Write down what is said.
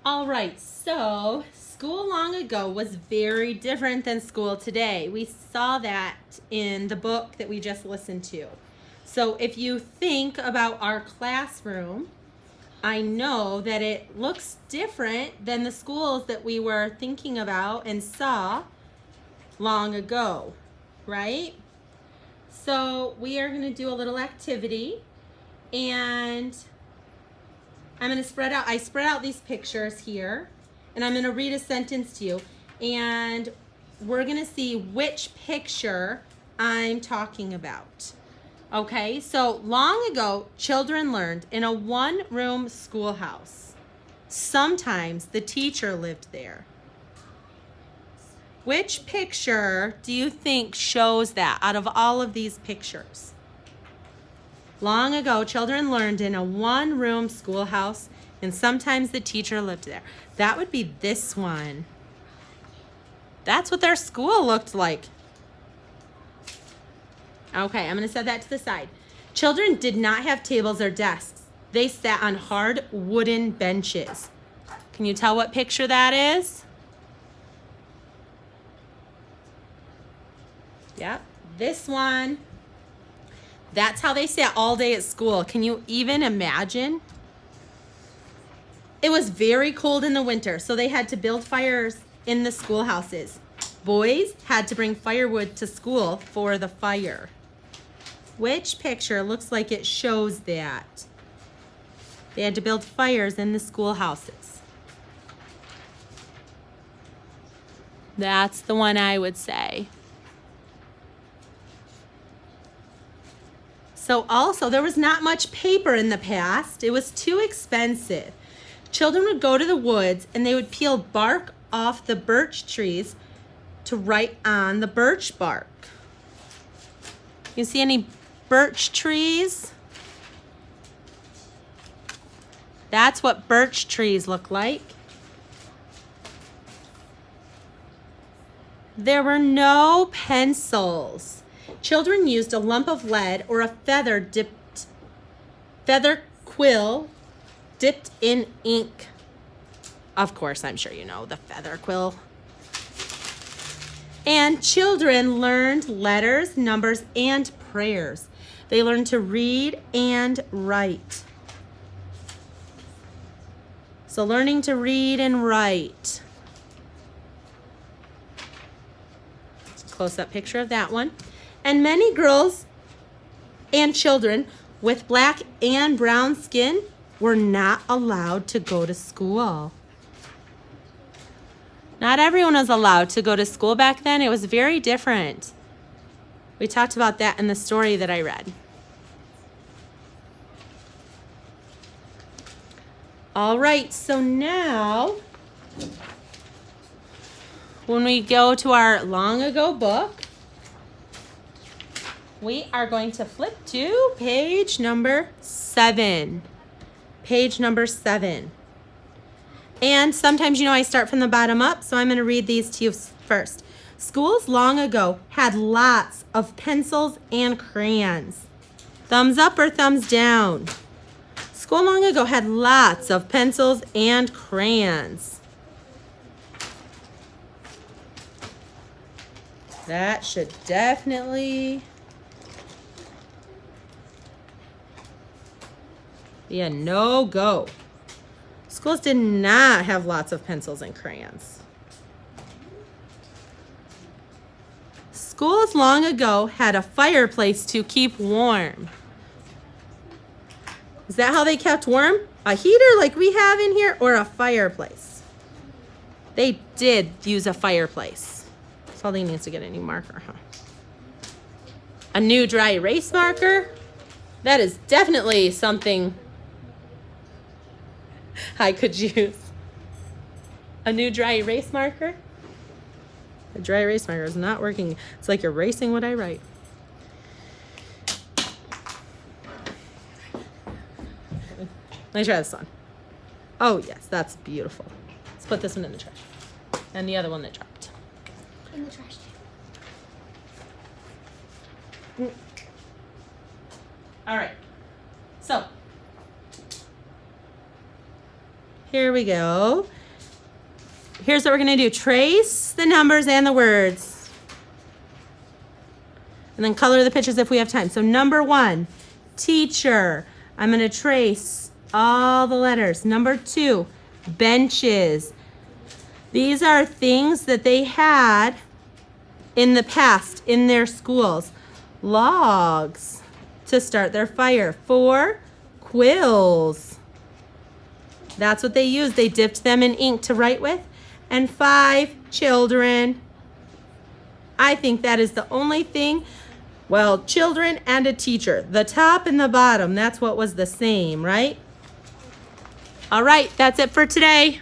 All right, so school long ago was very different than school today. We saw that in the book that we just listened to. So if you think about our classroom, I know that it looks different than the schools that we were thinking about and saw long ago, right? So we are going to do a little activity, and I'm going to I spread out these pictures here, and I'm going to read a sentence to you, and we're going to see which picture I'm talking about. Okay, so long ago, children learned in a one-room schoolhouse. Sometimes the teacher lived there. Which picture do you think shows that out of all of these pictures? Long ago, children learned in a one-room schoolhouse, and sometimes the teacher lived there. That would be this one. That's what their school looked like. Okay, I'm going to set that to the side. Children did not have tables or desks. They sat on hard wooden benches. Can you tell what picture that is? Yep, this one. That's how they sat all day at school. Can you even imagine? It was very cold in the winter, so they had to build fires in the schoolhouses. Boys had to bring firewood to school for the fire. Which picture looks like it shows that? They had to build fires in the schoolhouses. That's the one I would say. So also, there was not much paper in the past. It was too expensive. Children would go to the woods and they would peel bark off the birch trees to write on the birch bark. You see any birch trees? That's what birch trees look like. There were no pencils. Children used a lump of lead or a feather quill dipped in ink. Of course, I'm sure you know the feather quill. And children learned letters, numbers, and prayers. They learned to read and write. So learning to read and write. Close-up picture of that one. And many girls and children with black and brown skin were not allowed to go to school. Not everyone was allowed to go to school back then. It was very different. We talked about that in the story that I read. All right, so now when we go to our long ago book, we are going to flip to page number 7. Page number 7. And sometimes, I start from the bottom up, so I'm going to read these to you first. Schools long ago had lots of pencils and crayons. Thumbs up or thumbs down? School long ago had lots of pencils and crayons. That should definitely be a no-go. Schools did not have lots of pencils and crayons. Schools long ago had a fireplace to keep warm. Is that how they kept warm? A heater like we have in here, or a fireplace? They did use a fireplace. Salty needs to get a new marker, huh? A new dry erase marker? That is definitely something I could use. A new dry erase marker? The dry erase marker is not working. It's like erasing what I write. Let me try this one. Oh, yes, that's beautiful. Let's put this one in the trash. And the other one that dropped. In the trash can. All right. So, Here we go. Here's what we're going to do. Trace the numbers and the words. And then color the pictures if we have time. So number 1, teacher. I'm going to trace all the letters. Number 2, benches. These are things that they had in the past in their schools. Logs to start their fire. 4, quills. That's what they used. They dipped them in ink to write with. And 5, children. I think that is the only thing. Well, children and a teacher. The top and the bottom, that's what was the same, right? All right, that's it for today.